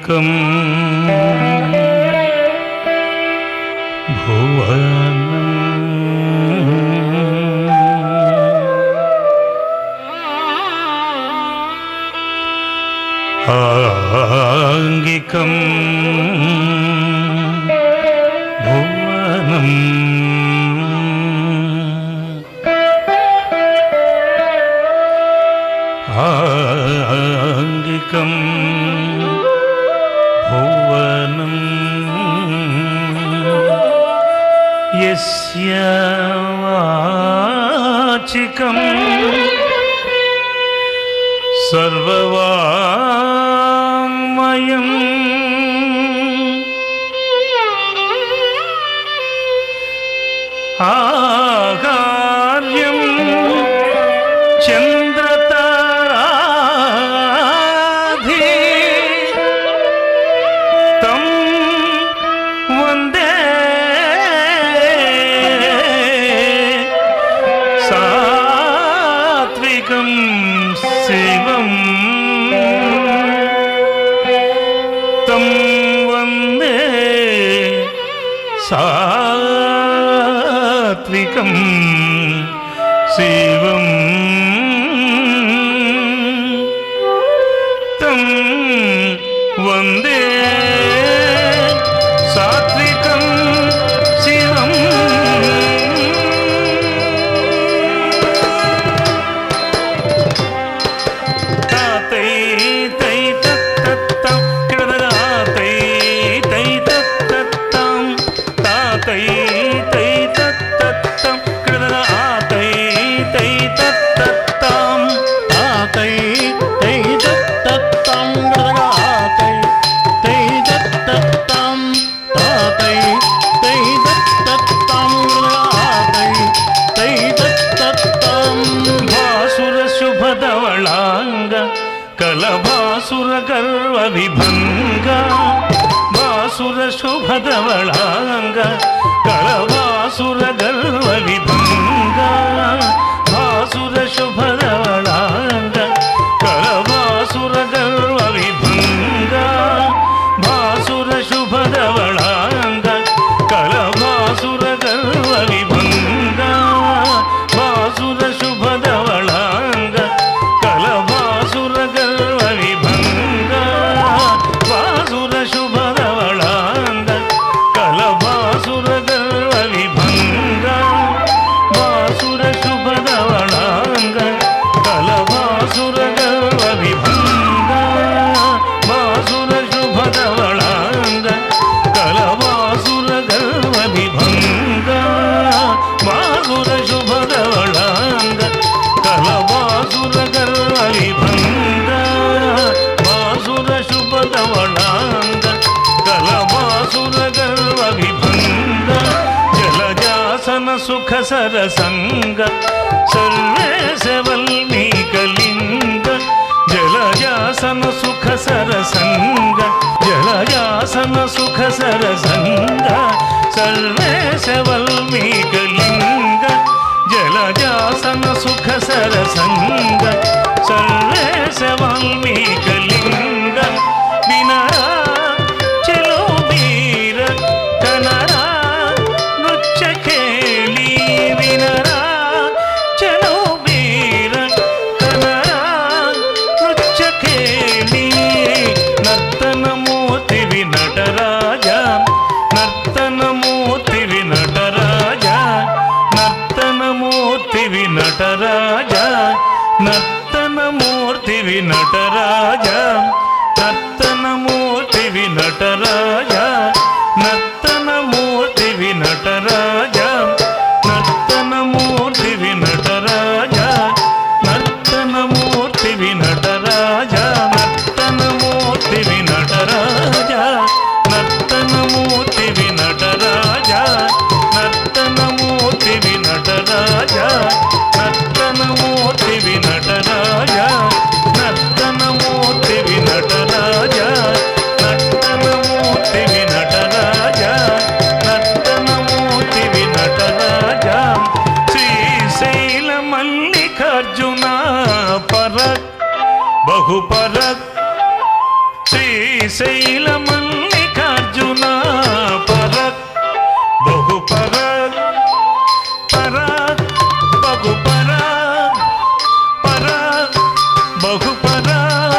आङ्गिकं भुवनम् आङ्गिकं भुवनम् आङ्गिकं भुवनं यस्य वाचिकं सर्ववाङ्मयम् आकार्यं चन्द्रताराधि तं वन्दे सात्विकं शिवम् तं वन्दे सात्विकं शिवम् तं वन्दे सात्विकं शिवम् तातै तै तत्तत्तं किडदगातै तै तत्तत्तं तातै तै तत्तत्तं किडदगातै तै तत्तत्तं तातै तै तत्तत्तं किडदगातै तै तत्तत्तं तातै तै तत्तत्तं किडदगातै तै तत्तत्तं भासुर शुभधवलांग कलभासुर गर्व विभंग भासुर शुभधवलांग कलभासुर गर्व विभंग भासुर शुभधवलांग कलभासुर गर्व विभंग भासुर शुभधवलांग कलभासुर गर्व विभंग भासुर शुभधवलांग कलभासुर गर्व विभंग भासुर शुभधवलांग कलभासुर गर्व विभंग भासुर शुभधवलांग कलभासुर गर्व विभंग भासुर शुभधवलांग कलभासुर गर्व विभंग भासुर शुभधवलांग कलभासुर गर्व विभंग भासुर शुभधवलांग कलभासुर गर्व विभंग जलजासन सुख सरसंग सर्वेश वल्मीकलिंग जलजासन सुख सरसंग जलजासन सुख सरसंग सर्वेश वल्मीकलिंग जलजासन सुख सरसंग सर्वेश वल्मीकलिंग विनरा चलो वीर कनरा नृत्य खेली विनरा चलो वीर कनरा नृत्य खेली नर्तन मूर्ति विनटराज नर्तन मूर्ति विनटराज नर्तन मूर्ति विनटराज नर्तन मूर्ति विनटराज नर्तन मूर्ति विनटराज नर्तन मूर्ति विनटराज नर्तन मूर्ति विनटराज नर्तन मूर्ति विनटराज नर्तन मूर्ति विनटराज नर्तन मूर्ति विनटराज नर्तन मूर्ति विनटराज नर्तन मूर्ति विनटराज नर्तन मूर्ति विनटराज नर्तन मूर्ति विनटराज नर्तन मूर्ति विनटराज శ్రీశైల మల్లికార్జున పరక్ బహుపరక్ శ్రీశైల మల్లికార్జున పరక్ బహు పరక్ పరక్ బహు పరక్ పరక్ బహు పరక్